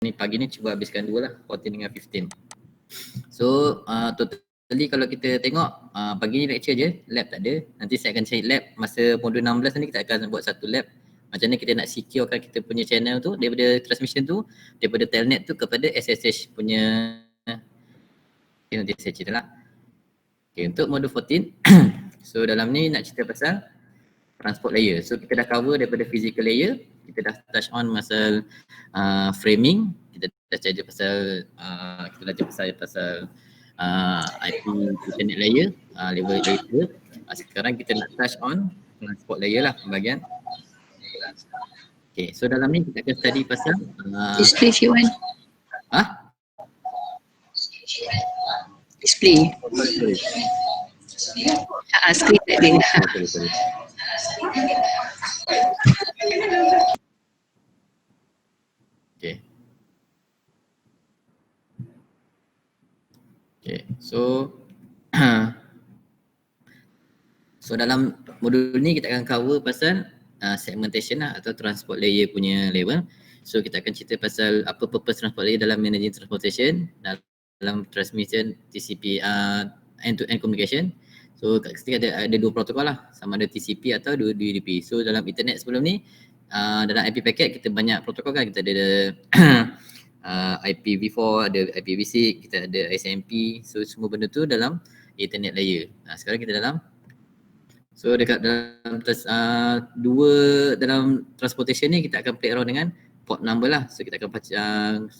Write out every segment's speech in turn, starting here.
ni pagi ni cuba habiskan 2 lah, 14 dengan 15. So totally kalau kita tengok pagi ni lecture je, lab tak ada. Nanti saya akan cari lab masa modul 16 ni, kita akan buat satu lab. Macam mana kita nak securekan kita punya channel tu daripada transmission tu, daripada telnet tu kepada SSH punya. Okay, nanti saya cerita lah. Okay, untuk modul 14, so dalam ni nak cerita pasal transport layer. So kita dah cover daripada physical layer, kita dah touch on pasal framing, kita dah cerita pasal IP internet layer, level layer. Sekarang kita nak touch on transport layer lah bahagian. Okay, so dalam ni kita akan study pasal display if you want. Display. Screen tak ada. Okay, so dalam modul ni kita akan cover pasal segmentation lah atau transport layer punya level. So kita akan cerita pasal apa purpose transport layer dalam managing transportation, dalam transmission TCP end-to-end communication. So kat sini ada 2 protokol lah, sama ada TCP atau UDP. So dalam internet sebelum ni, dalam IP packet kita banyak protokol kan, kita ada IPv4, ada IPv6, kita ada SMP. So semua benda tu dalam internet layer. Sekarang kita dalam, so dekat dalam dalam transportation ni kita akan play around dengan port number lah. So kita akan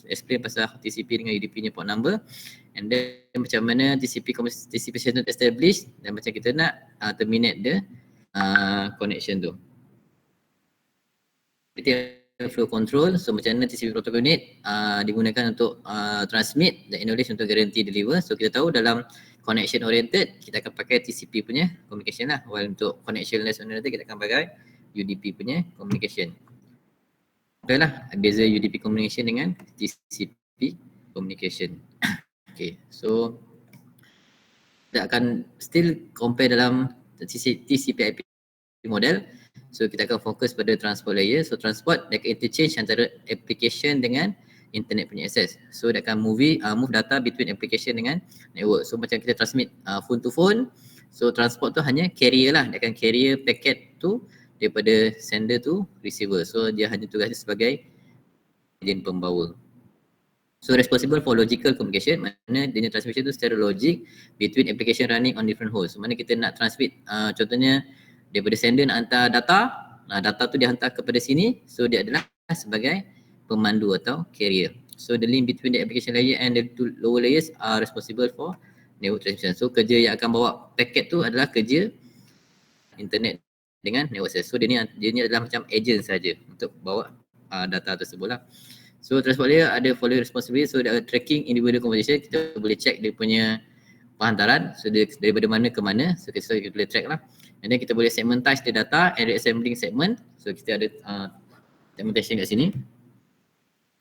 explain pasal TCP dengan UDP nya port number, and then macam mana TCP session establish, dan macam kita nak terminate the connection tu. Kita flow control, so macam mana TCP protocol unit digunakan untuk transmit dan acknowledge untuk guarantee deliver. So kita tahu dalam connection oriented kita akan pakai TCP punya communication lah, while untuk connectionless oriented kita akan pakai UDP punya communication. Okay lah, beza UDP communication dengan TCP communication. Okay, so kita akan still compare dalam TCP IP model. So kita akan fokus pada transport layer. So transport dia akan interchange antara application dengan internet punya access. So dia akan move data between application dengan network. So macam kita transmit phone to phone, so transport tu hanya carrier lah, dia akan carrier packet tu daripada sender to receiver. So dia hanya tugasnya sebagai agent pembawa. So responsible for logical communication, mana dia transmission tu secara logik between application running on different hosts. So mana kita nak transmit, contohnya daripada sender nak hantar data, data tu dihantar kepada sini, so dia adalah sebagai pemandu atau carrier. So the link between the application layer and the two lower layers are responsible for network transmission. So kerja yang akan bawa paket tu adalah kerja internet dengan network access. So dia ni adalah macam agent saja untuk bawa data tersebut lah. So transport layer ada following responsibility. So dia tracking individual conversation, kita boleh check dia punya penghantaran, so dia daripada mana ke mana, so kita boleh track lah. And then kita boleh segmentize the data and reassembling segment. So kita ada segmentation kat sini.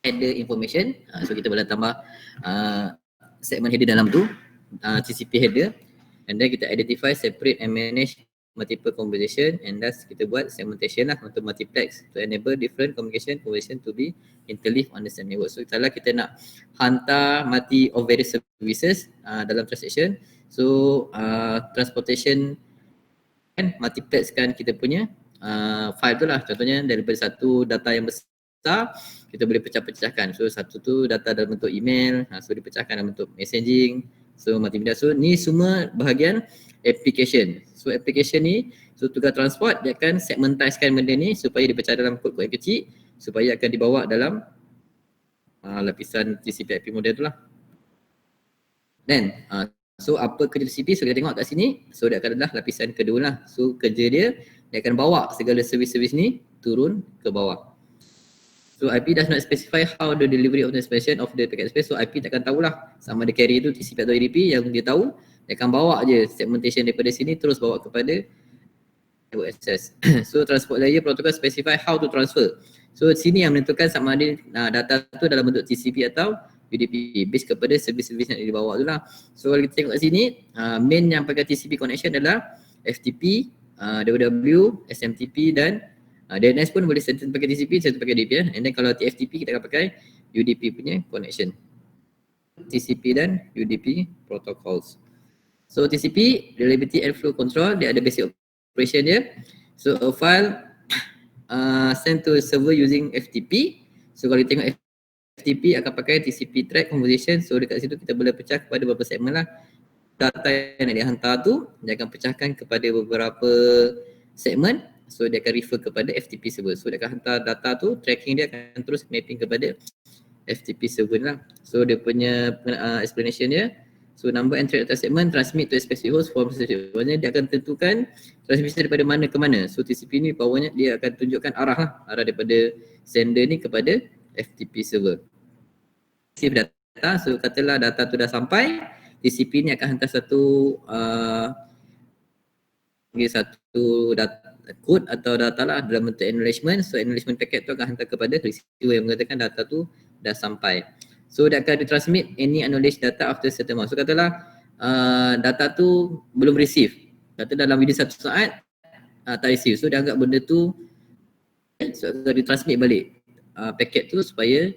Add the information, so kita boleh tambah segment header dalam tu, TCP header, and then kita identify, separate and manage multiple conversation, and thus kita buat segmentation lah untuk multiplex to enable different conversation to be interleaved on the same network. So kalau kita nak hantar multi of various services dalam transaction, so transportation kan multiplexkan kita punya file tu lah. Contohnya daripada satu data yang besar, kita boleh pecah-pecahkan. So satu tu data dalam bentuk email, so dipecahkan dalam bentuk messaging, so multimedia. So ni semua bahagian application. So application ni, so tugas transport dia akan segmentizekan benda ni supaya dipecah dalam kod-kod yang kecil, supaya akan dibawa dalam lapisan TCP IP model tu lah. Then so apa kerja TCP? So kita tengok kat sini, so dia akan adalah lapisan kedua lah. So kerja dia akan bawa segala servis-servis ni turun ke bawah. So IP does not specify how the delivery of the expression of the packet space. So IP takkan tahulah sama ada carrier tu TCP atau UDP. Yang dia tahu, dia akan bawa je segmentation daripada sini terus bawa kepada network access. So transport layer protocol specify how to transfer. So sini yang menentukan sama ada data tu dalam bentuk TCP atau UDP based kepada servis-servis yang dibawa tu lah. So kalau kita tengok kat sini, main yang pakai TCP connection adalah FTP, WW, SMTP dan DNS pun boleh satu pakai TCP, satu pakai DP. And then kalau TFTP kita akan pakai UDP punya connection. TCP dan UDP protocols. So TCP, reliability and flow control, dia ada basic operation dia. So a file sent to a server using FTP. So kalau kita tengok FTP akan pakai TCP track conversation. So dekat situ kita boleh pecah kepada beberapa segmen lah. Data yang nak dihantar tu dia akan pecahkan kepada beberapa segmen. So dia akan refer kepada FTP server. So dia akan hantar data tu, tracking dia akan terus mapping kepada FTP server lah. So dia punya explanation dia. So number and thread data segment transmit to a specific host from specific host. Dia akan tentukan transmission daripada mana ke mana. So TCP ni powernya dia akan tunjukkan arah lah. Arah daripada sender ni kepada FTP server. Save data. So katalah data tu dah sampai, TCP ni akan hantar satu data code atau data lah dalam bentuk acknowledgement. So acknowledgement packet tu akan hantar kepada receiver yang mengatakan data tu dah sampai. So dia akan transmit any acknowledged data after certain amount. So katalah data tu belum receive. Kata dalam within 1 saat tak receive. So dia anggap benda tu so akan ditransmit balik paket tu supaya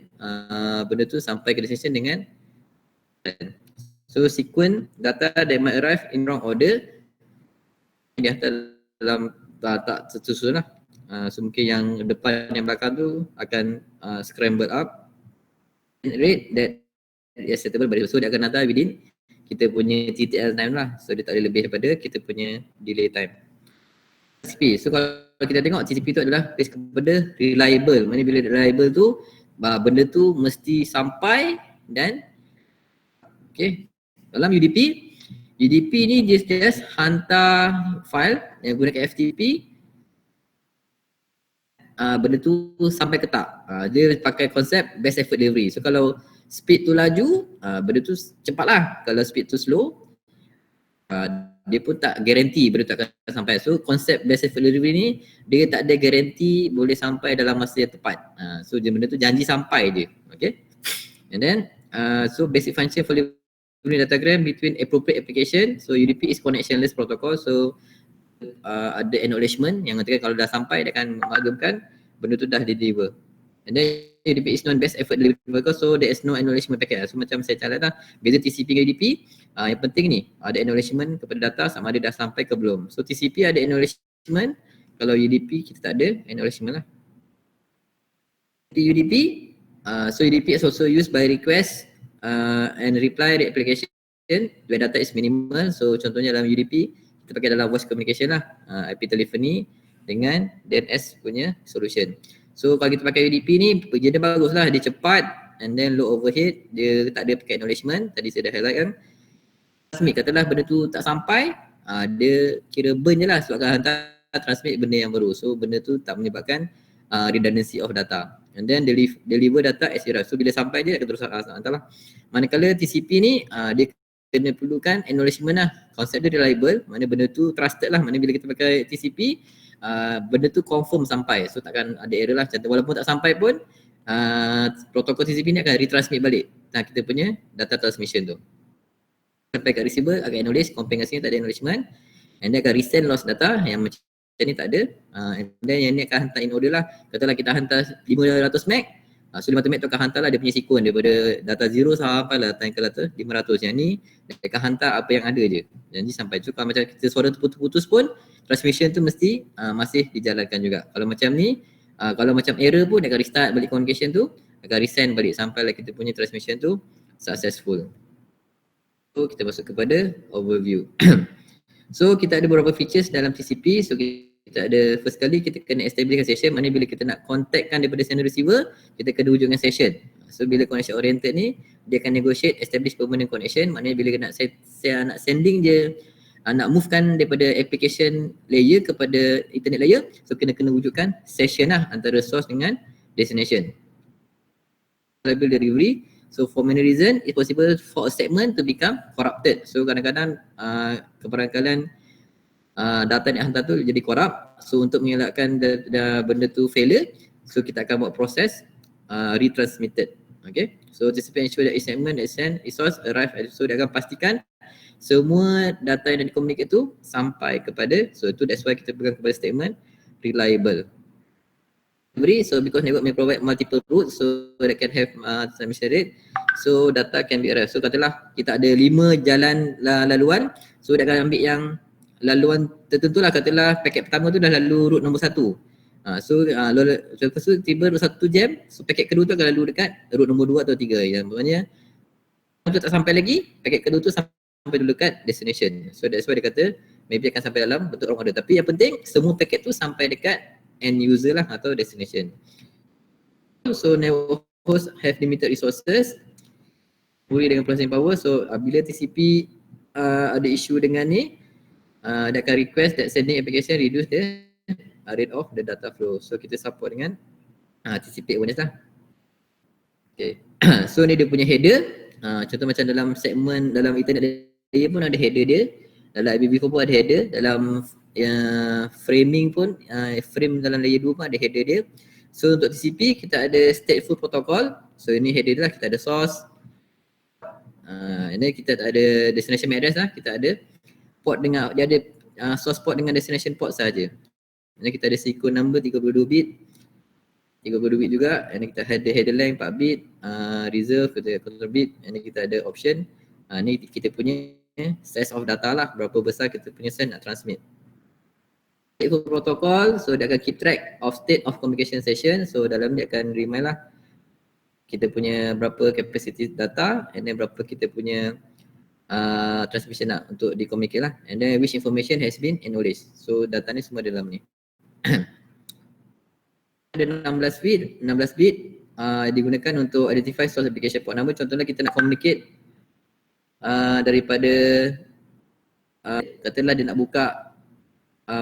benda tu sampai ke destination dengan so sequence data that might arrive in wrong order dia hantar dalam tak tersusun lah. So mungkin yang depan yang belakang tu akan scramble up rate that is acceptable by the so dia akan hantar within kita punya TTL time lah. So dia tak boleh lebih daripada kita punya delay time. TCP. So kalau kita tengok TCP tu adalah base kepada reliable. Mana bila reliable tu benda tu mesti sampai dan okay. Dalam UDP ni dia just hantar file yang gunakan FTP benda tu sampai ke tak. Dia pakai konsep best effort delivery. So kalau speed tu laju, benda tu cepat lah. Kalau speed tu slow, dia pun tak guarantee benda tu akan sampai. So konsep best effort delivery ni, dia tak ada guarantee boleh sampai dalam masa yang tepat. So benda tu janji sampai je. Okay. And then, so basic function for delivery datagram between appropriate application. So UDP is connectionless protocol. So ada acknowledgement yang katakan kalau dah sampai dia akan memaklumkan benda tu dah deliver. And then UDP is non best effort delivery protocol, so there is no acknowledgement packet. So macam saya catat lah, beza TCP dengan UDP, yang penting ni ada acknowledgement kepada data sama ada dah sampai ke belum. So TCP ada acknowledgement, kalau UDP kita tak ada acknowledgement lah. UDP, so UDP is also used by request and reply the application where data is minimal. So contohnya dalam UDP kita pakai dalam voice communication lah, IP telephony dengan DNS punya solution. So kalau kita pakai UDP ni dia bagus lah, dia cepat and then low overhead, dia tak ada pakai acknowledgement, tadi saya dah highlight kan. Transmit, katalah benda tu tak sampai, dia kira burn je lah sebab akan hantar transmit benda yang baru. So benda tu tak menyebabkan redundancy of data. And then deliver data as arrive. So bila sampai dia akan terus hantar lah. Manakala TCP ni dia kena perlukan acknowledgement lah. Konsep dia reliable, mana benda tu trusted lah. Mana bila kita pakai TCP, benda tu confirm sampai. So takkan ada error lah. Contoh walaupun tak sampai pun, protokol TCP ni akan retransmit balik kita punya data transmission tu. Sampai kat receiver, akan acknowledge, compare dengan sini tak ada acknowledgement. And dia akan resend lost data yang macam ni tak ada. And then yang ni akan hantar in order lah. Katalah kita hantar 500 meg, so 500 meg tu akan hantar lah dia punya sequence daripada data 0 sampai lah data yang ke data 500. Yang ni dia akan hantar apa yang ada je. Janji sampai. So kalau macam kita suara tu putus-putus pun, transmission tu mesti masih dijalankan juga. Kalau macam ni, kalau macam error pun dia akan restart balik communication tu, akan resend balik sampai lah kita punya transmission tu successful. So kita masuk kepada overview. So kita ada beberapa features dalam TCP. So kita ada first kali kita kena establishkan session, mana bila kita nak contactkan daripada sender receiver, kita kena hujungkan session. So bila connection oriented ni, dia akan negotiate establish permanent connection, maknanya bila nak sending je, nak movekan daripada application layer kepada internet layer, so kena wujudkan session lah antara source dengan destination. Reliable delivery. So for many reason, it's possible for a segment to become corrupted. So kadang-kadang kebarangkalian data yang hantar tu jadi corrupt. So untuk mengelakkan benda tu failure, so kita akan buat proses retransmitted. Okay. So TCP ensure that each segment that send is source arrive. So dia akan pastikan semua data yang dikomunikasi tu sampai kepada, so itu that's why kita pegang kepada statement reliable. So because network may provide multiple routes, so that can have transmission rate, so data can be erased. So katalah kita ada 5 jalan laluan, so dia akan ambil yang laluan tertentu lah. Katalah paket pertama tu dah lalu route nombor 1. Lepas tu tiba route 1 jam, so paket kedua tu akan lalu dekat route nombor 2 atau 3. Yang maknanya tu tak sampai lagi, paket kedua tu sampai dulu dekat destination. So that's why dia kata maybe akan sampai dalam bentuk wrong order. Tapi yang penting semua paket tu sampai dekat end user lah atau destination. So network host have limited resources, boleh dengan processing power. So bila TCP ada isu dengan ni, dia akan request that sending application reduce the rate of the data flow. So kita support dengan TCP awareness lah. Okay. So ni dia punya header. Contoh macam dalam segmen dalam internet layer pun ada header dia. Dalam IPv4 pun ada header. Dalam framing pun, frame dalam layer 2 pun ada header dia. So untuk TCP kita ada stateful protocol. So ini header dia lah, kita ada source. Ini kita ada destination MAC address lah. Kita ada port dengan, dia ada source port dengan destination port saja. Ini kita ada sequence number 32 bit. 32 bit juga. Ini kita ada header length 4 bit, reserve, kita ada control bit. Ini kita ada option. Ni kita punya size of data lah, berapa besar kita punya send nak transmit. Stateful protocol, so dia akan keep track of state of communication session. So dalam dia akan remind lah kita punya berapa capacity data, and then berapa kita punya transmission lah untuk di-communicate lah. And then which information has been acknowledged. So data ni semua dalam ni. Ada 16 bit digunakan untuk identify source application port number. Contohnya kita nak communicate daripada katalah dia nak buka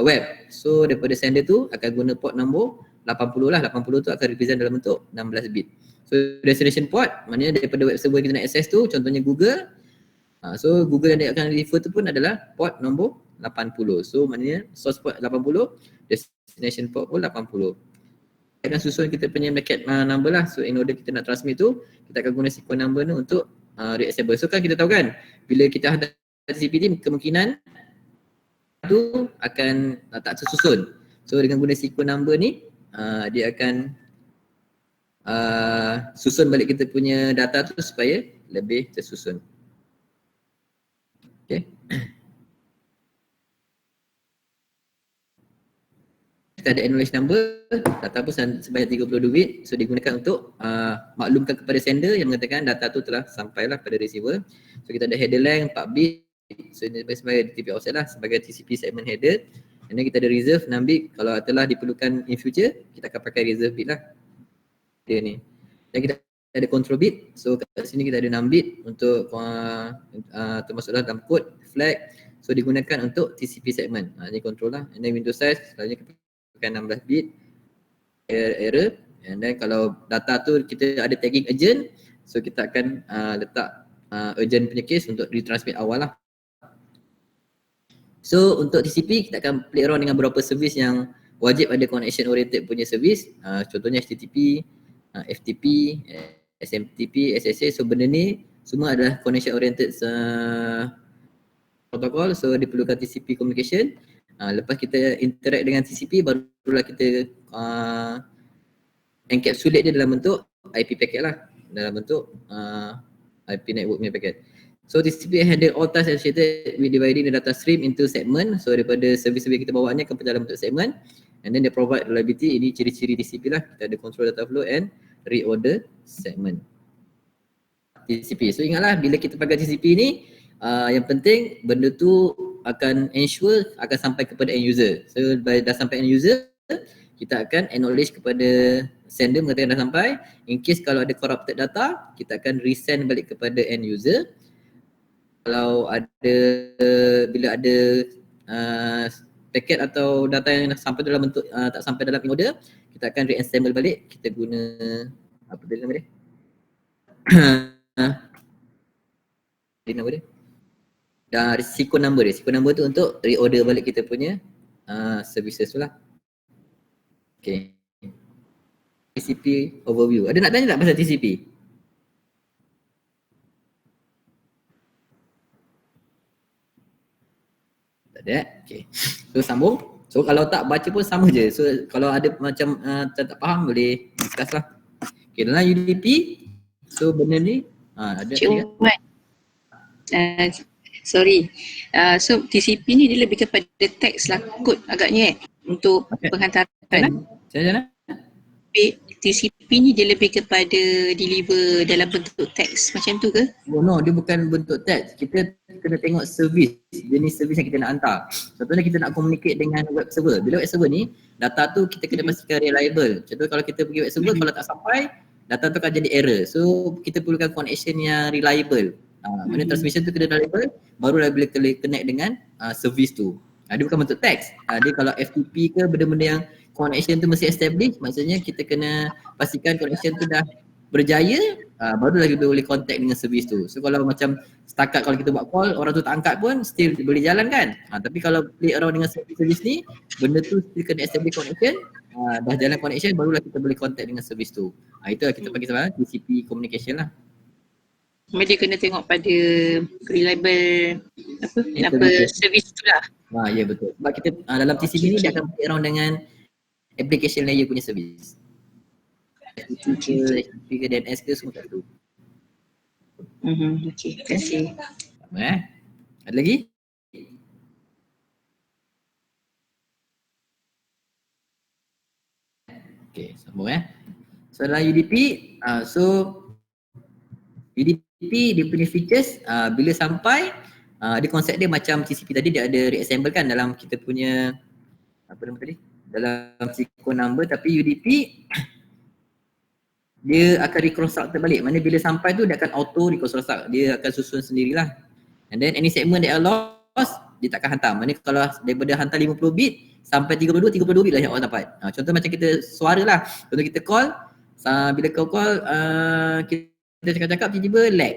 web. So daripada sender tu akan guna port nombor 80 lah. 80 tu akan represent dalam bentuk 16 bit. So destination port, maknanya daripada web server kita nak access tu, contohnya Google. So Google yang dia akan refer tu pun adalah port nombor 80. So maknanya source port 80, destination port pun 80. Kita akan susun kita punya packet number lah. So in order kita nak transmit tu, kita akan guna sequence number ni untuk reaccessible. So kan kita tahu kan, bila kita hantar TCP ni kemungkinan tu akan tak tersusun. So dengan guna sequence number ni, dia akan susun balik kita punya data tu supaya lebih tersusun. Okay. Kita ada acknowledge number, data pun sebanyak 32 bit. So digunakan untuk maklumkan kepada sender yang mengatakan data tu telah sampailah pada receiver. So kita ada header length 4 bit. So ini sebagai TCP offset lah, sebagai TCP segment header. And then kita ada reserve 6 bit. Kalau telah diperlukan in future, kita akan pakai reserve bit lah. Dia ni. Dan kita ada control bit. So kat sini kita ada 6 bit untuk termasuklah dalam code, flag. So digunakan untuk TCP segment. Ini control lah. And then window size, selalunya kita pakai 16 bit. Error. And then kalau data tu kita ada tagging urgent, so kita akan letak urgent punya case untuk retransmit awal lah. So untuk TCP kita akan play around dengan beberapa servis yang wajib ada connection oriented punya servis. Contohnya HTTP, FTP, SMTP, SSH. So benda ni semua adalah connection oriented protocol. So diperlukan TCP communication. Lepas kita interact dengan TCP, barulah kita encapsulate dia dalam bentuk IP packet lah, dalam bentuk IP network punya packet. So TCP handle all tasks associated with dividing the data stream into segment. So daripada servis-servis kita bawa ni akan dalam bentuk segment, and then they provide reliability. Ini ciri-ciri TCP lah, kita ada control data flow and reorder segment TCP. So ingatlah bila kita pakai TCP ni, yang penting benda tu akan ensure akan sampai kepada end user. So dah sampai end user, kita akan acknowledge kepada sender mengatakan dah sampai. In case kalau ada corrupted data, kita akan resend balik kepada end user. Kalau ada, bila ada paket atau data yang sampai dalam bentuk tak sampai dalam order, kita akan re-assemble balik. Kita guna apa dia nama dia? Dia nama dia? Sequence number dia. Sequence number tu untuk reorder balik kita punya services tu lah. Okay. TCP overview. Ada nak tanya tak pasal TCP? Tak ada. Okay. So sambung. So kalau tak baca pun sama je. So kalau ada macam tak faham boleh discuss lah. Okay, dalam UDP, so benda ni ada tadi kan? Cik Wan, sorry. So TCP ni dia lebih kepada teks lah kot agaknya untuk Okay. penghantaran. Macam mana? TCP ni dia lebih kepada deliver dalam bentuk teks macam tu ke? Oh no, dia bukan bentuk teks. Kita kena tengok servis, jenis servis yang kita nak hantar. Contohnya kita nak communicate dengan web server. Bila web server ni, data tu kita kena pastikan reliable. Contoh kalau kita pergi web server, kalau tak sampai, data tu akan jadi error. So kita perlukan connection yang reliable. Mana transmission tu kena reliable, barulah bila connect dengan servis tu. Dia bukan bentuk teks. Dia kalau FTP ke benda-benda yang connection tu mesti establish, maksudnya kita kena pastikan connection tu dah berjaya, barulah kita boleh contact dengan servis tu. So kalau macam setakat kalau kita buat call, orang tu tak angkat pun still boleh jalan kan. Tapi kalau play around dengan servis ni, benda tu still kena establish connection, dah jalan connection, barulah kita boleh contact dengan servis tu. Itulah kita panggil sebenarnya TCP communication lah. Dia kena tengok pada reliable servis tu lah. Ya betul. Sebab kita dalam TCP ni dia akan play around dengan application layer punya servis. HTTP ke DNS ke semua kat tu. Okay, terima kasih. Ada lagi? Okay, sambung So dalam UDP, UDP dia punya features bila sampai dia konsep dia macam TCP tadi, dia ada reassemble kan dalam kita punya apa nama tadi? Dalam sequence number, tapi UDP dia akan reconstruct balik. Mana bila sampai tu dia akan auto reconstruct. Dia akan susun sendirilah. And then any segment that are lost, dia takkan hantar. Mana kalau daripada hantar 50 bit sampai 32 bit lah yang orang dapat. Contoh macam kita suara lah. Contoh kita call, bila kau call kita cakap-cakap tiba-tiba lag.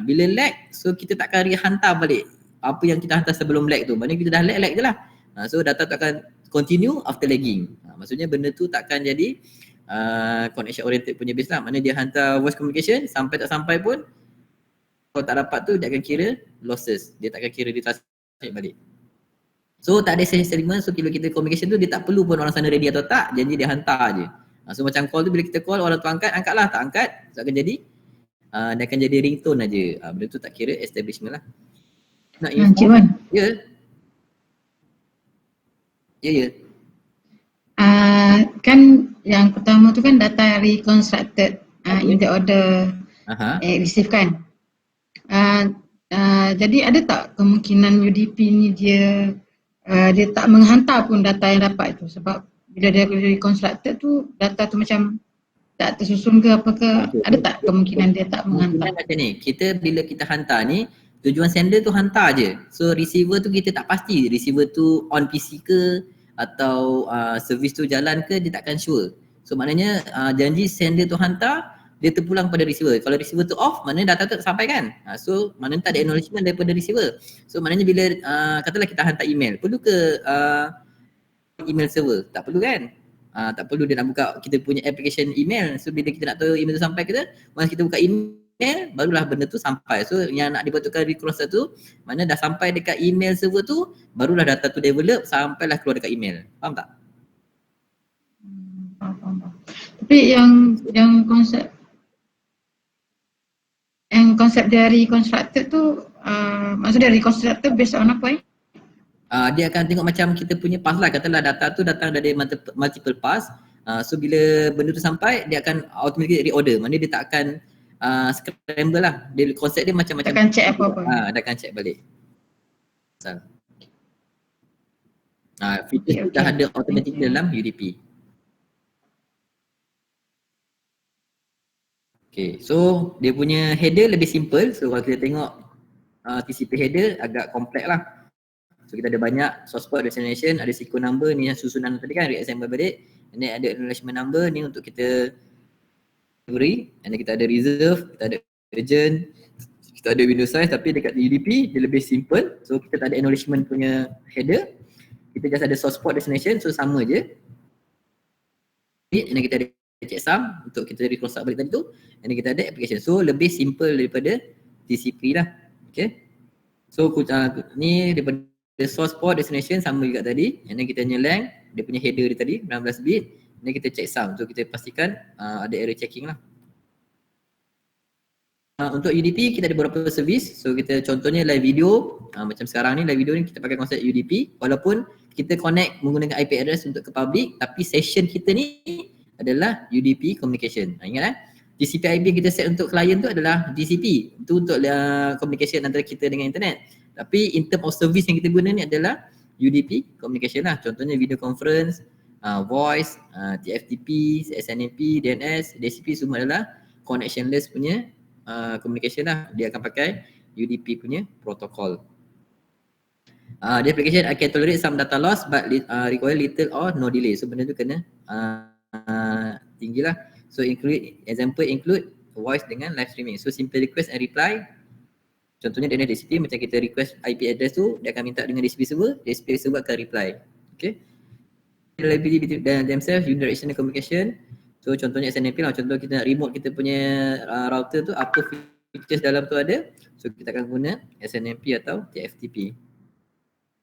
Bila lag, so kita takkan hantar balik apa yang kita hantar sebelum lag tu. Maknanya kita dah lag je lah. So data tu akan continue after lagging. Maksudnya benda tu takkan jadi connection oriented punya base lah. Mana dia hantar voice communication, sampai tak sampai pun kalau tak dapat tu dia akan kira losses. Dia tak akan kira dia translate balik. So tak ada segment. So bila kita communication tu dia tak perlu pun orang sana ready atau tak, janji dia hantar je. So macam call tu bila kita call orang tu angkat, angkat lah. Tak angkat, so akan jadi dia akan jadi ringtone aja. Benda tu tak kira establishment lah. Nak Cik Wan. Ya. Kan yang pertama tu kan data reconstructed in the order receive kan. Jadi ada tak kemungkinan UDP ni dia tak menghantar pun data yang dapat tu, sebab bila dia reconstructed tu data tu macam tak tersusun ke apa ke, ada tak kemungkinan dia tak menghantar? Macam ni, kita bila kita hantar ni tujuan sender tu hantar je. So receiver tu kita tak pasti receiver tu on PC ke atau servis tu jalan ke, dia takkan sure. So maknanya janji sender tu hantar, dia terpulang pada receiver. Kalau receiver tu off, maknanya data tu tak sampai kan. So maknanya tak ada acknowledgement daripada receiver. So maknanya bila katalah kita hantar email, perlu ke email server? Tak perlu kan. Tak perlu dia nak buka kita punya application email. So bila kita nak tahu email tu sampai ke, once kita buka email, barulah benda tu sampai. So yang nak dibuatkan reconstruct tu, mana dah sampai dekat email server tu, barulah data tu develop sampailah keluar dekat email. Faham tak? Faham. Tapi yang konsep dari reconstructed tu maksudnya reconstructed based on apa dia akan tengok macam kita punya pass lah. Katalah data tu datang dari multiple pass. So bila benda tu sampai, dia akan automatically reorder. Maksudnya dia tak akan scramble lah. Dia konsep dia macam-macam. Dia akan check apa-apa. Dia akan check balik. Feature tu dah ada automatic dalam UDP. Okay, so dia punya header lebih simple. So kalau kita tengok TCP header agak kompleks lah. So kita ada banyak source port, destination, ada sequence number ni yang susunan tadi kan, reassemble balik. And then ada acknowledgement number ni untuk kita delivery. And then kita ada reserve, kita ada urgent, kita ada window size. Tapi dekat UDP dia lebih simple. So kita tak ada acknowledgement punya header. Kita just ada source port, destination, so sama je. And then kita ada checksum untuk kita reconstruct balik tadi tu. And then kita ada application. So lebih simple daripada TCP lah. Okay. So ni daripada source port destination sama juga tadi, and then kita hanya length, dia punya header dia tadi 16 bit, then kita check sum, so kita pastikan ada error checking lah. Untuk UDP kita ada beberapa servis, so kita contohnya live video, macam sekarang ni live video ni kita pakai konsep UDP, walaupun kita connect menggunakan IP address untuk ke public, tapi session kita ni adalah UDP communication. Ingat TCP IP yang kita set untuk klien tu adalah TCP, itu untuk communication antara kita dengan internet. Tapi in term of service yang kita guna ni adalah UDP communication lah. Contohnya video conference, voice, TFTP, SNMP, DNS, DHCP semua adalah connectionless punya communication lah. Dia akan pakai UDP punya protocol. The application I can tolerate some data loss but require little or no delay. So benda tu kena tinggi lah. So example include voice dengan live streaming. So simple request and reply. Contohnya dengan DHCP, macam kita request IP address tu, dia akan minta dengan DHCP server akan reply. Okay. Reliability between themselves, unidirectional communication. So contohnya SNMP lah, contoh kita nak remote kita punya router tu, apa features dalam tu ada. So kita akan guna SNMP atau TFTP.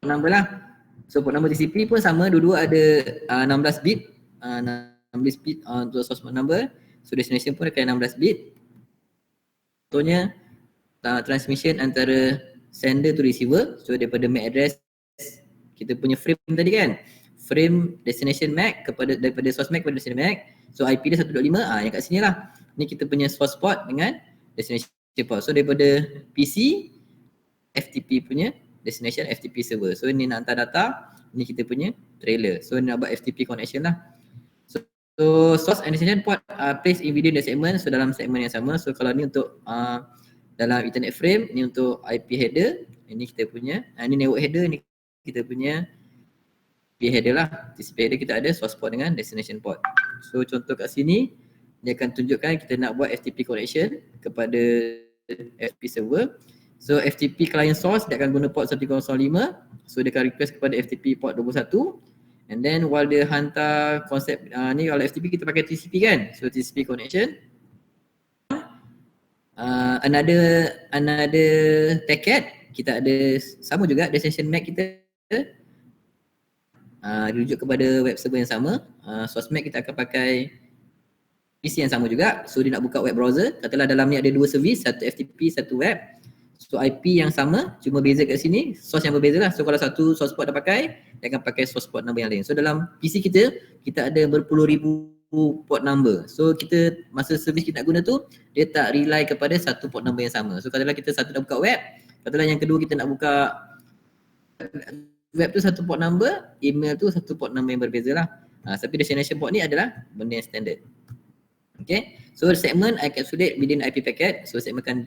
Number lah. So port number TCP pun sama, dua-dua ada 16 bit. 16 bit untuk source port number. So destination pun akan 16 bit. Contohnya transmission antara sender to receiver. So daripada MAC address kita punya frame tadi kan, frame destination MAC daripada source MAC kepada destination MAC. So IP dia 1.5, yang kat sini lah. Ni kita punya source port dengan destination port. So daripada PC, FTP punya destination FTP server. So ni nak hantar data, ni kita punya trailer. So ni nak buat FTP connection lah. So source and destination port placed in within the segment. So dalam segmen yang sama. So kalau ni untuk dalam internet frame, ni untuk IP header, ini kita punya, ni network header, ni kita punya IP header lah. TCP header kita ada source port dengan destination port. So contoh kat sini, dia akan tunjukkan kita nak buat FTP connection kepada FTP server. So FTP client source, dia akan guna port 1005. So dia akan request kepada FTP port 21. And then while dia hantar konsep, ni kalau FTP kita pakai TCP kan. So TCP connection. Another packet, kita ada sama juga destination MAC kita dirujuk kepada web server yang sama. Source MAC kita akan pakai PC yang sama juga. So dia nak buka web browser, katalah dalam ni ada dua servis, satu FTP, satu web. So IP yang sama, cuma beza kat sini, source yang berbeza lah. So kalau satu source port dah pakai, dia akan pakai source port number yang lain. So dalam PC kita ada berpuluh ribu port number. So kita masa servis kita nak guna tu, dia tak rely kepada satu port number yang sama. So katalah kita satu nak buka web, katalah yang kedua kita nak buka web tu satu port number, email tu satu port number yang berbeza lah. Tapi destination port ni adalah benda yang standard. Okay, so segment I encapsulate within IP packet. So segment kan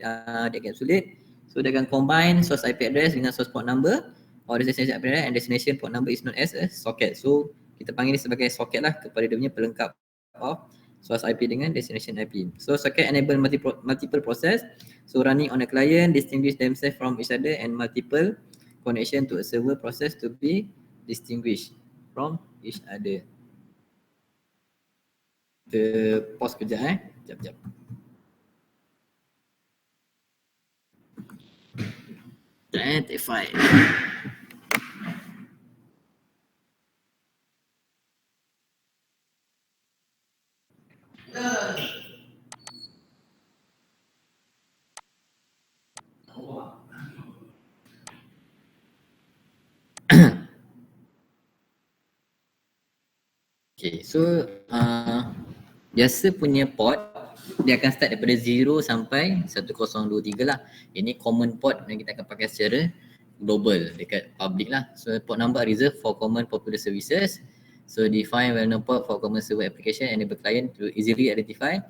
dia encapsulate. So dia akan combine source IP address dengan source port number, or destination IP address and destination port number is known as a socket. So kita panggil ni sebagai socket lah kepada dia punya pelengkap of source IP dengan destination IP. So socket enable multiple process. So running on a client, distinguish themselves from each other and multiple connection to a server process to be distinguished from each other. Kita pause kejap Sekejap. Take 5. Okay, so biasa punya port dia akan start daripada 0 sampai 1023 lah. Ini common port yang kita akan pakai secara global dekat public lah. So port number reserved for common popular services. So define well-known port for common server application, enable client to easily identify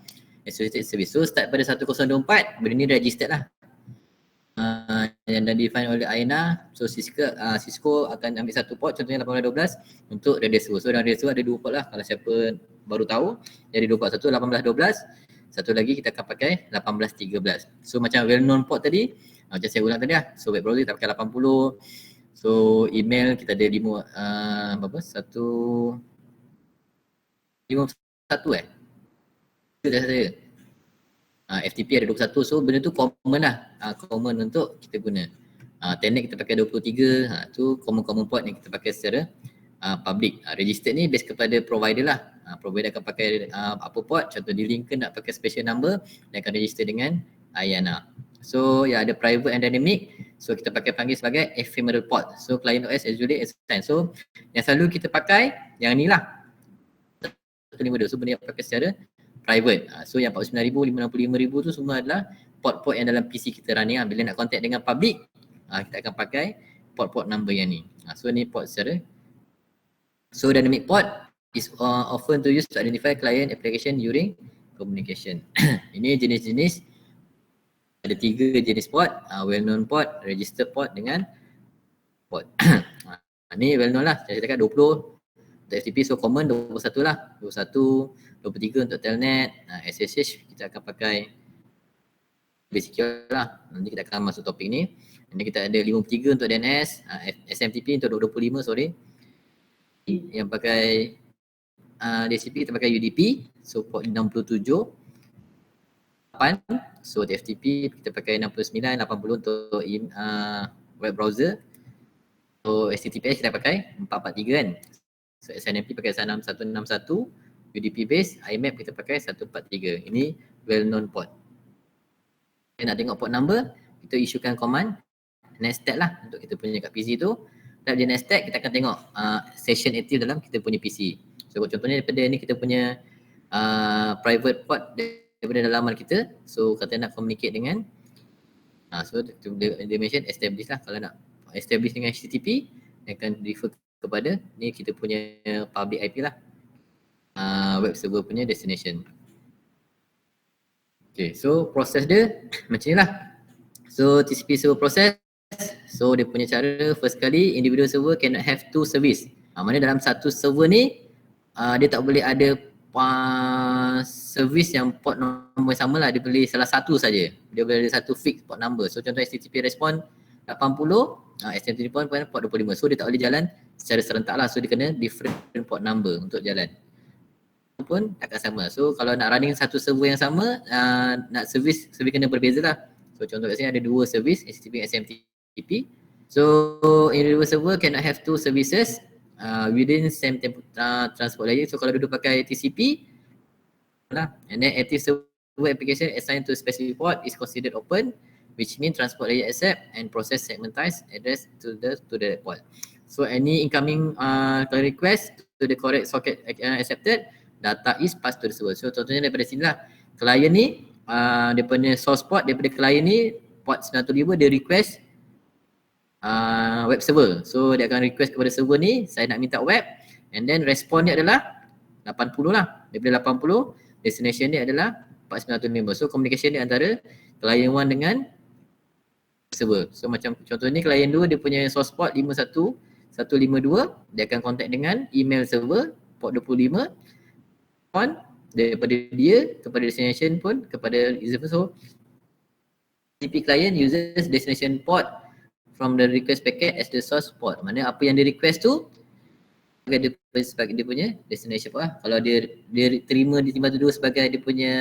associated service. So start pada 1024, benda ni registered lah. Yang dah define oleh INA. So Cisco akan ambil satu port, contohnya 1812 untuk radio server. So dalam radio server ada dua port lah, kalau siapa baru tahu. Jadi dua port, satu 1812, satu lagi kita akan pakai 1813. So macam well known port tadi, macam saya ulang tadi lah. So web browser kita pakai 80. So email kita ada 5 berapa? 51 itu dah saya. FTP ada 21, so benda tu common lah, common untuk kita guna. Telnet kita pakai 23, tu common port yang kita pakai secara public. Registered ni based kepada provider lah. Provider akan pakai apa port, contoh di Lincoln nak pakai special number, dia akan register dengan IANA. So ada private and dynamic, so kita panggil sebagai ephemeral port. So client OS usually assign. So yang selalu kita pakai yang ni lah 152, so benda yang pakai secara private. So yang 49,000, 55,000 tu semua adalah port-port yang dalam PC kita running. Bila nak contact dengan public, kita akan pakai port-port number yang ni. So ni port secara. So dynamic port is often to use to identify client application during communication. Ini jenis-jenis, ada 3 jenis port, well known port, registered port dengan port. Ni well known lah, saya cakap 20 untuk FTP, so common 21 lah, 21, 23 untuk telnet. SSH kita akan pakai basic lah, nanti kita akan masuk topik ni. Ini kita ada 53 untuk DNS, SMTP untuk 25 sorry. Yang pakai DCP kita pakai UDP, so port 67, 8, so FTP kita pakai 69, 80 untuk web browser. So HTTPS kita pakai 443 kan. So SNMP pakai 161, UDP base, IMAP kita pakai 143. Ini well known port. Kita nak tengok port number, kita isukan command netstat lah untuk kita punya kat PC tu. Dalam dia netstat, kita akan tengok session aktif dalam kita punya PC. So contohnya daripada ni kita punya private port daripada dalaman kita. So kata nak communicate dengan so dia mention establish lah. Kalau nak establish dengan HTTP, dia akan refer kepada ni kita punya public IP lah, web server punya destination. Okay, so proses dia macam ni lah. So TCP server process, so dia punya cara, first kali individual server cannot have 2 service. Mana dalam satu server ni dia tak boleh ada service yang port nombor sama lah, dia boleh salah satu saja. Dia boleh ada satu fixed port number. So contoh HTTP respond 80, HTTP respond port 25. So dia tak boleh jalan secara serentak lah. So dia kena different port number untuk jalan. Pun takkan sama. So kalau nak running satu server yang sama, nak service kena berbeza lah. So contoh kat sini ada 2 service, HTTP dan SMTP. So individual server cannot have 2 services within same transport layer. So kalau duduk pakai TCP lah, and then active server application assigned to specific port is considered open, which means transport layer accept and process segmentized address to the port. So any incoming request to the correct socket accepted, data is passed to the server. So contohnya daripada sini lah, client ni daripada source port, daripada client ni port 95 dia request web server. So dia akan request kepada server ni, saya nak minta web, and then respon dia adalah 80 lah. Daripada 80, destination dia adalah 4995. So communication dia antara client 1 dengan server. So macam contoh ni client 2 dia punya source port 51152, dia akan contact dengan email server port 25 on daripada dia kepada destination pun kepada user. So TCP client uses destination port from the request packet as the source port. Maksudnya apa yang dia request tu sebagai dia punya destination port lah. Kalau dia terima di 512 sebagai dia punya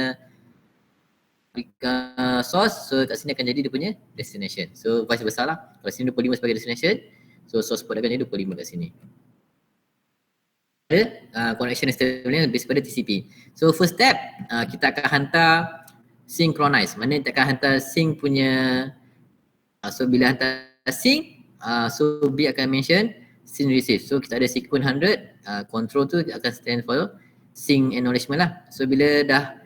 source, so kat sini akan jadi dia punya destination. So vice versa lah. Kalau sini 25 sebagai destination, so source port akan jadi 25 kat sini. Connection establishment based pada TCP. So first step, kita akan hantar synchronize. Mana kita akan hantar sync punya, so bila hantar sync, so B akan mention sync receive. So kita ada sequence 100, control tu akan stand for sync acknowledgement lah. So bila dah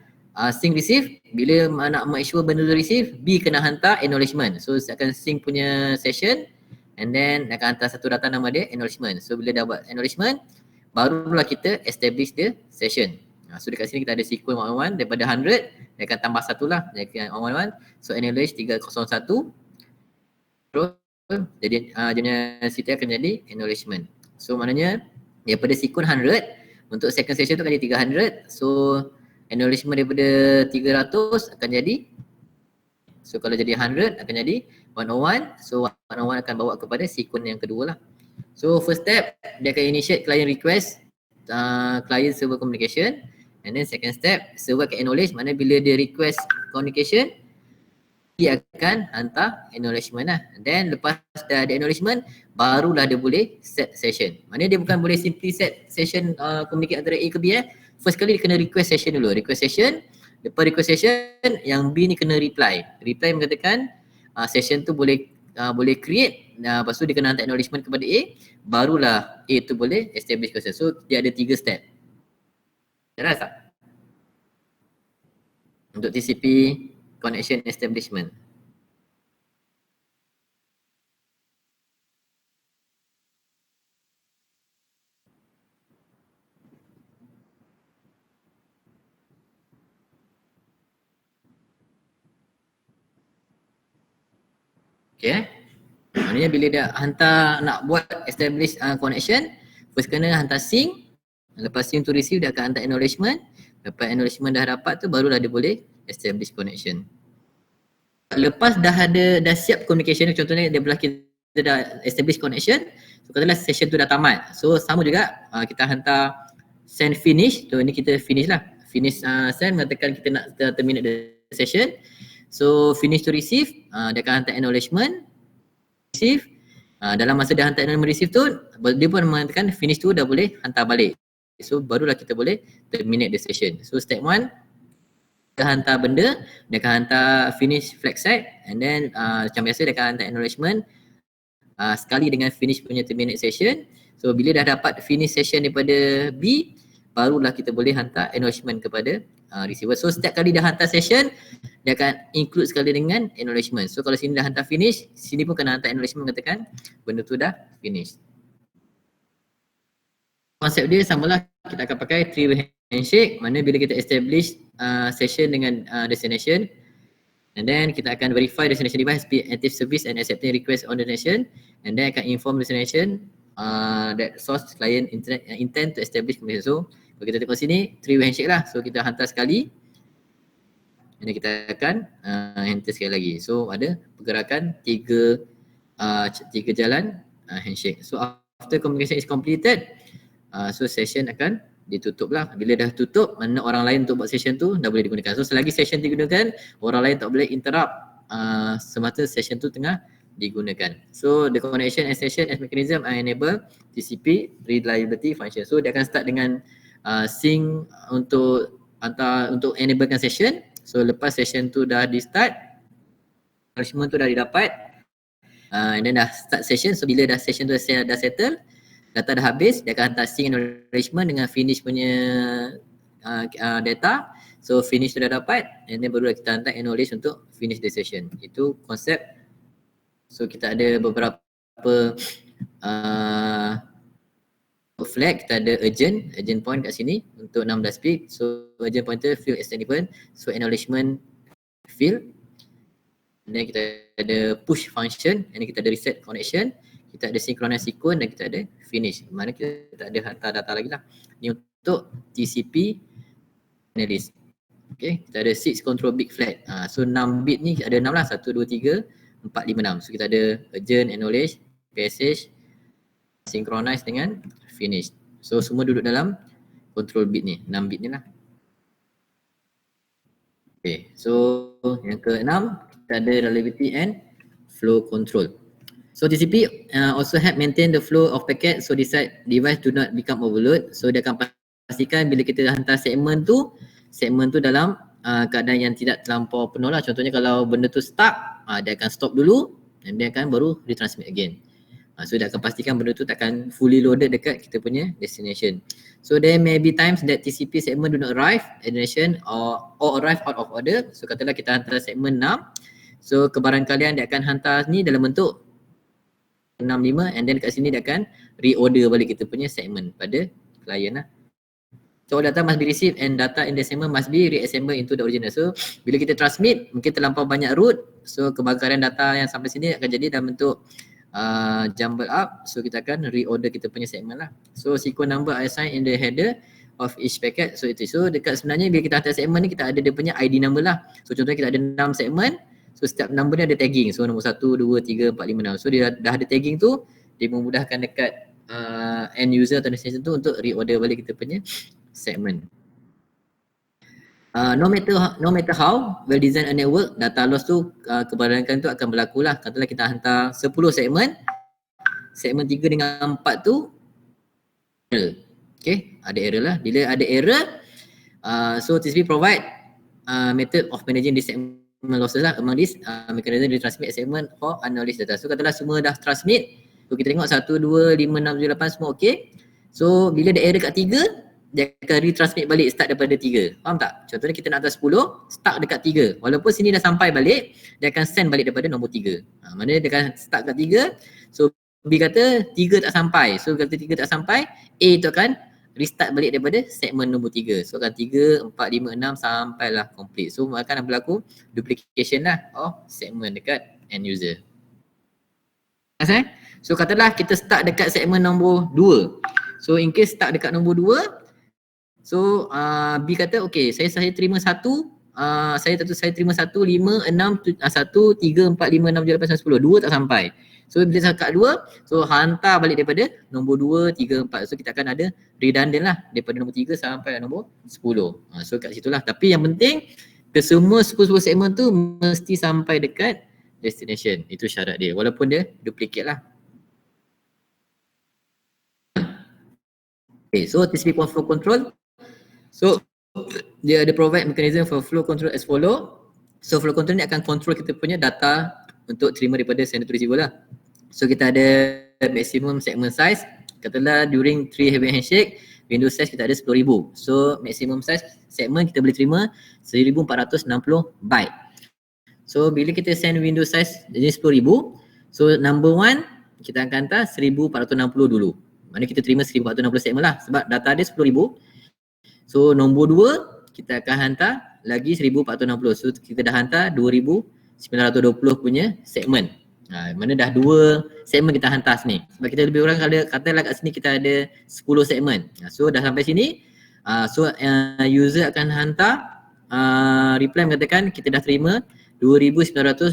sync receive, bila nak make sure benda tu receive, B kena hantar acknowledgement. So akan sync punya session, and then akan hantar satu data nama dia acknowledgement. So bila dah buat acknowledgement, barulah kita establish the session. So dekat sini kita ada sequence 111 daripada 100, dia akan tambah satu lah, dia akan 111. So acknowledge 301, terus jadi jenis akan jadi acknowledgement. So maknanya daripada sequence 100 untuk second session tu akan jadi 300. So acknowledgement daripada 300 akan jadi, so kalau jadi 100 akan jadi 101. So 101 akan bawa kepada sequence yang kedua lah. So first step, dia akan initiate client request, client server communication, and then second step server akan acknowledge. Mana bila dia request communication, dia akan hantar acknowledgement lah. Then lepas dah ada acknowledgement, barulah dia boleh set session. Maknanya dia bukan boleh simply set session communicate antara A ke B. First kali dia kena request session dulu. Request session, lepas request session yang B ni kena reply. Reply mengatakan session tu boleh create, lepas tu dia kena hantar acknowledgement kepada A, barulah A tu boleh establish consent. So dia ada 3 step. Jelas tak? Untuk TCP connection establishment. Okay. Maknanya bila dia hantar nak buat establish connection, first kena hantar sync, lepas sync to receive dia akan hantar acknowledgement, lepas acknowledgement dah dapat tu barulah dia boleh establish connection. Lepas dah siap communication, contohnya dia belah kita dah establish connection, so katalah session tu dah tamat. So sama juga kita hantar send finish, so ni kita finish lah. Finish send mengatakan kita nak terminate the session. So finish to receive, dia akan hantar acknowledgement, receive. Dalam masa dia hantar acknowledgement receive tu, dia pun mengatakan finish tu dah boleh hantar balik. So barulah kita boleh terminate the session. So step 1, dia hantar benda, dia akan hantar finish flag set, and then macam biasa dia akan hantar acknowledgement sekali dengan finish punya terminate session. So bila dah dapat finish session daripada B, barulah kita boleh hantar acknowledgement kepada receiver. So setiap kali dah hantar session, dia akan include sekali dengan acknowledgement. So kalau sini dah hantar finish, sini pun kena hantar acknowledgement mengatakan benda tu dah finish. Konsep dia samalah, kita akan pakai three-way handshake, mana bila kita establish session dengan destination, and then kita akan verify destination device be active service and accepting request on destination, and then akan inform destination that source client intend to establish communication. So kalau kita tengok sini, three-way handshake lah. So kita hantar sekali, and then kita akan enter sekali lagi. So ada pergerakan tiga jalan handshake. So after communication is completed, so session akan ditutup lah. Bila dah tutup, mana orang lain untuk buat session tu dah boleh digunakan. So selagi session digunakan, orang lain tak boleh interrupt semasa session tu tengah digunakan. So the connection and session as mechanism are enable TCP reliability function. So dia akan start dengan sync untuk enablekan session. So lepas session tu dah di start, acknowledgement tu dah didapat, and then dah start session. So bila dah session tu dah settle, data dah habis, dia akan hantar sync acknowledgement dengan finish punya data. So finish tu dah dapat, and then baru kita hantar acknowledge untuk finish the session. Itu konsep. So kita ada beberapa flag, kita ada urgent point kat sini untuk 16 bit. So urgent pointer field extendable, so acknowledgement field. And then kita ada push function, and then kita ada reset connection, kita ada synchronize sequence, dan kita ada finish. Mana kita tak ada hantar data lagi lah. Ni untuk TCP analyst. Okay, kita ada 6 control bit flag. So 6 bit ni ada 6 lah, 1, 2, 3, 4, 5, 6. So kita ada urgent, acknowledge, passage, synchronize dengan finish. So semua duduk dalam control bit ni, 6 bit ni lah. Okay, so yang ke-6 kita ada reliability and flow control. So TCP also help maintain the flow of packet, so decide device do not become overload. So dia akan pastikan bila kita hantar segmen tu dalam keadaan yang tidak terlampau penuh lah. Contohnya kalau benda tu stuck, dia akan stop dulu, dan dia akan baru retransmit again. So dia akan pastikan benda tu takkan fully loaded dekat kita punya destination. So there may be times that TCP segment do not arrive at destination or arrive out of order. So katalah kita hantar segmen 6, so kebarangkalian dia akan hantar ni dalam bentuk 65, and then kat sini dia akan reorder balik kita punya segment pada klien lah. So data must be received and data in the segment must be reassembled into the original. So bila kita transmit, mungkin terlampau banyak root, so kebarangkalian data yang sampai sini akan jadi dalam bentuk jumble up. So kita akan reorder kita punya segment lah. So sequence number are assigned in the header of each packet. So itu, so dekat sebenarnya bila kita hantar segment ni, kita ada dia punya ID number lah. So contohnya kita ada 6 segment, so setiap number ni ada tagging. So nombor 1, 2, 3, 4, 5, 6. So dia dah ada tagging tu, dia memudahkan dekat end user atau destination tu untuk reorder balik kita punya segment. No matter how well designed a network, data loss tu keberangkan tu akan berlaku lah. Katalah kita hantar 10 segmen 3 dengan 4 tu error. Okay, ada error lah. Bila ada error, so TCP provide method of managing this segment losses lah. Among this mechanism to transmit segment for unacknowledged data. So katalah semua dah transmit, so kita tengok 1, 2, 5, 6, 7, 8 semua okay. So bila ada error kat 3, dia akan retransmit balik start daripada 3. Faham tak? Contohnya kita nak hantar 10, start dekat 3. Walaupun sini dah sampai balik, dia akan send balik daripada nombor 3. Maknanya dia akan start kat 3. So B kata 3 tak sampai. So kata 3 tak sampai, A tu akan restart balik daripada segmen nombor 3. So akan 3, 4, 5, 6 sampailah complete. So akan berlaku duplication lah of segmen dekat end user. So katalah kita start dekat segmen nombor 2. So in case start dekat nombor 2, so B kata okay, saya terima satu, saya terima 1, 5, 6, 1, 3, 4, 5, 6, 7, 8, 9, 10. 2 tak sampai. So bila kat 2, so hantar balik daripada nombor 2, 3, 4. So kita akan ada redundant lah daripada nombor 3 sampai nombor 10. So kat situ lah. Tapi yang penting ke semua 10 segmen tu mesti sampai dekat destination. Itu syarat dia. Walaupun dia duplicate lah. Okay, so TCP flow control. So dia ada provide mechanism for flow control as follow. So flow control ni akan control kita punya data untuk terima daripada sender to receiver lah. So kita ada maximum segment size. Katalah during 3 heavy handshake, window size kita ada 10,000. So maximum size segment kita boleh terima 1460 byte. So bila kita send window size jadi 10,000, so number 1 kita akan hantar 1460 dulu. Maksudnya kita terima 1460 segmen lah sebab data dia 10,000. So nombor 2 kita akan hantar lagi 1460. So kita dah hantar 2920 punya segmen. Mana dah 2 segmen kita hantar sini. Sebab kita lebih kurang kalau katalah kat sini kita ada 10 segmen. So dah sampai sini. So user akan hantar reply mengatakan kita dah terima 2921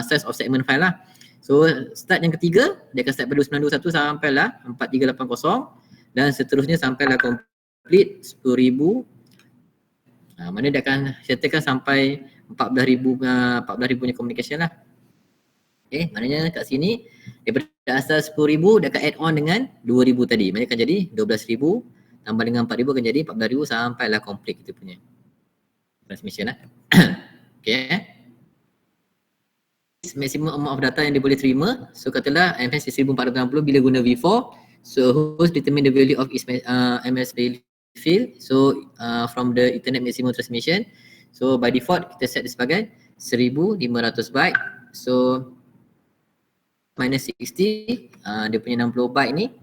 size of segment file lah. So start yang ketiga dia akan start pada 2921 sampailah 4380 dan seterusnya sampailah complete 10,000. Mana dia akan settlekan sampai 14,000 punya communication lah. Okay, maknanya kat sini daripada asal 10,000 dia akan add on dengan 2,000 tadi. Maknanya akan jadi 12,000 tambah dengan 4,000 akan jadi 14,000 sampailah complete kita punya transmission lah. Okay. Maximum amount of data yang dia boleh terima. So katalah MS 1460 bila guna V4. So host determine the value of its MS field. So from the internet maximum transmission. So by default kita set dia sebagai 1500 byte. So minus 60 dia punya 60 byte ni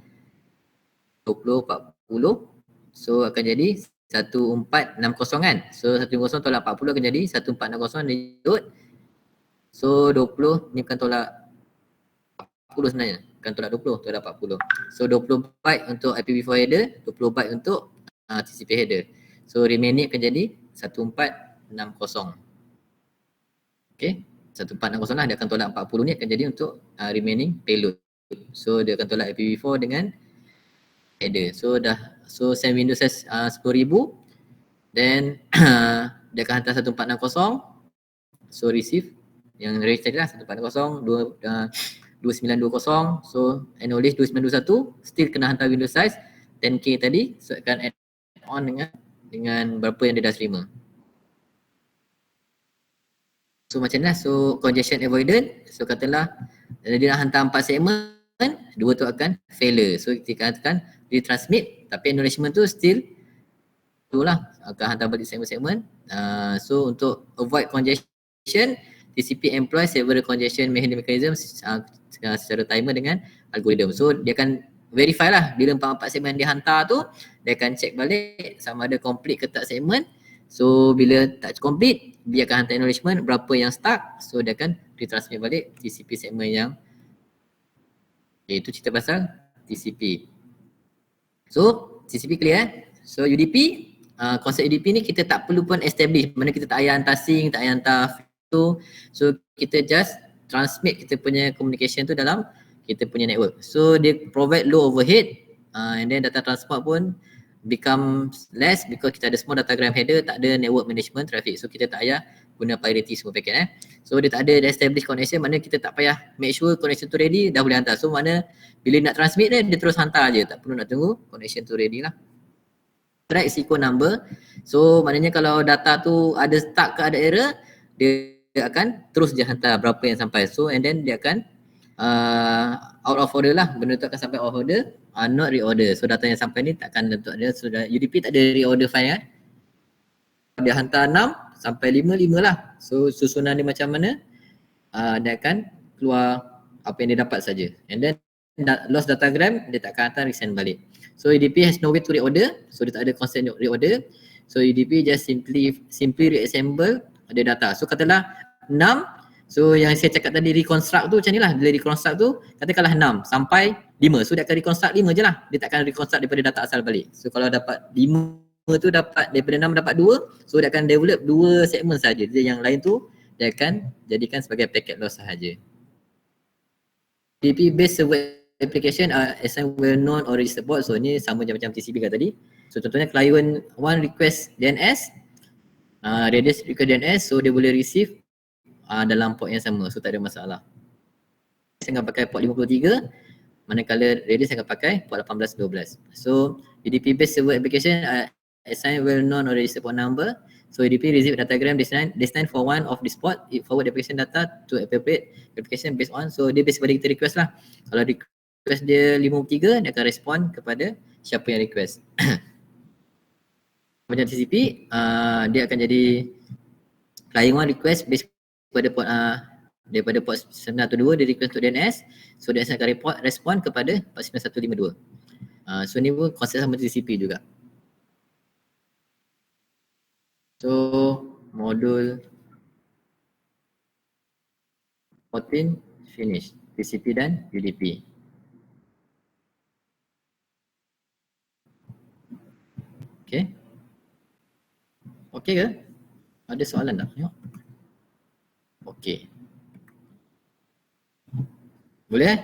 20, 40. So akan jadi 1460 kan. So 150 tolak 40 akan jadi 1460 dia. So 20 ni bukan tolak 40 sebenarnya. Bukan tolak 20, tolak 40. So 20 byte untuk IPv4 header, 20 byte untuk TCP header. So remaining akan jadi 1460. Okay, 1460 lah dia akan tolak 40 ni akan jadi untuk remaining payload. So dia akan tolak IPv4 dengan header. So send window size 10,000. Then dia akan hantar 1460. So receive yang range tadi lah 1460 2920. So acknowledge 2921 still kena hantar window size 10k tadi. So akan add on dengan berapa yang dia dah terima. So macam mana? So congestion avoidance. So katalah dia nak hantar 4 segmen, 2 tu akan failure. So kita katakan retransmit tapi acknowledgement tu still tu lah akan hantar balik segmen-segmen. So untuk avoid congestion, TCP employ several congestion mechanism secara timer dengan algorithm. So dia akan verify lah bila 4 segmen dia hantar tu, dia akan check balik sama ada complete ke tak segmen. So bila tak complete, dia akan hantar acknowledgement berapa yang stuck. So dia akan retransmit balik TCP segmen yang iaitu cerita pasal TCP. So TCP clear So UDP, konsep UDP ni kita tak perlu pun establish. Mana kita tak payah hantar sync, tak payah hantar flow. So kita just transmit kita punya communication tu dalam kita punya network. So dia provide low overhead and then data transport pun becomes less because kita ada small datagram header, tak ada network management traffic. So kita tak payah guna priority semua paket So dia tak ada established connection, mana kita tak payah make sure connection tu ready, dah boleh hantar. So mana bila nak transmit dia terus hantar je, tak perlu nak tunggu connection tu ready lah. Track sequence number. So maknanya kalau data tu ada stuck ke ada error, dia akan terus je hantar berapa yang sampai. So and then dia akan out of order lah, benda tu akan sampai out of order, not reorder. So data yang sampai ni takkan tentu ada, sudah UDP tak ada reorder file Dia hantar 6 sampai 5 lah. So susunan dia macam mana, dia akan keluar apa yang dia dapat saja. And then lost datagram dia takkan hantar resend balik. So UDP has no way to reorder, so dia tak ada consent reorder. So UDP just simply reassemble the data. So katalah 6, so yang saya cakap tadi reconstruct tu macam ni lah. Bila reconstruct tu katakanlah 6 sampai 5, so dia akan reconstruct 5 je lah, dia takkan reconstruct daripada data asal balik. So kalau dapat 5 tu dapat daripada 6 dapat 2, so dia akan develop 2 segmen saja. Jadi yang lain tu dia akan jadikan sebagai packet loss sahaja. UDP based server application assign well known or registered port. So ni sama je macam TCP kan tadi. So contohnya client 1 request DNS, Redis request DNS, so dia boleh receive dalam port yang sama, so tak ada masalah. Saya akan pakai port 53, manakala Redis akan pakai port 1812. So UDP based server application assign well known or registered port number. So UDP receive datagram destined for one of this port, it forward application data to appropriate application based on. So dia based pada kita request lah. Kalau request dia 53, dia akan respond kepada siapa yang request. Macam TCP, dia akan jadi client 1 request based pada port daripada port 912 dia request untuk DNS. So DNS akan respond kepada port 9152. So ni pun konsep sama TCP juga. So modul 14 finish, TCP dan UDP. Okay. Okay ke? Ada soalan tak? Tengok. Okay. Boleh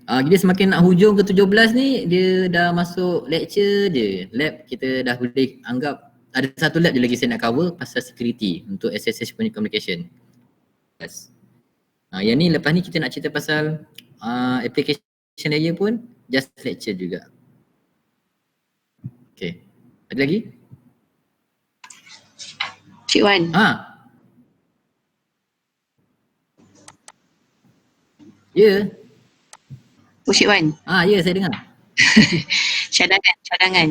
jadi semakin nak hujung ke 17 ni, dia dah masuk lecture je. Lab kita dah boleh anggap ada satu lab je lagi saya nak cover pasal security untuk SSH punya communication. Yes. Yang ni lepas ni kita nak cerita pasal application layer pun just lecture juga. Okay. Ada lagi? Cik Wan. Ya. Oh Cik Wan. Ya, saya dengar. Cadangan.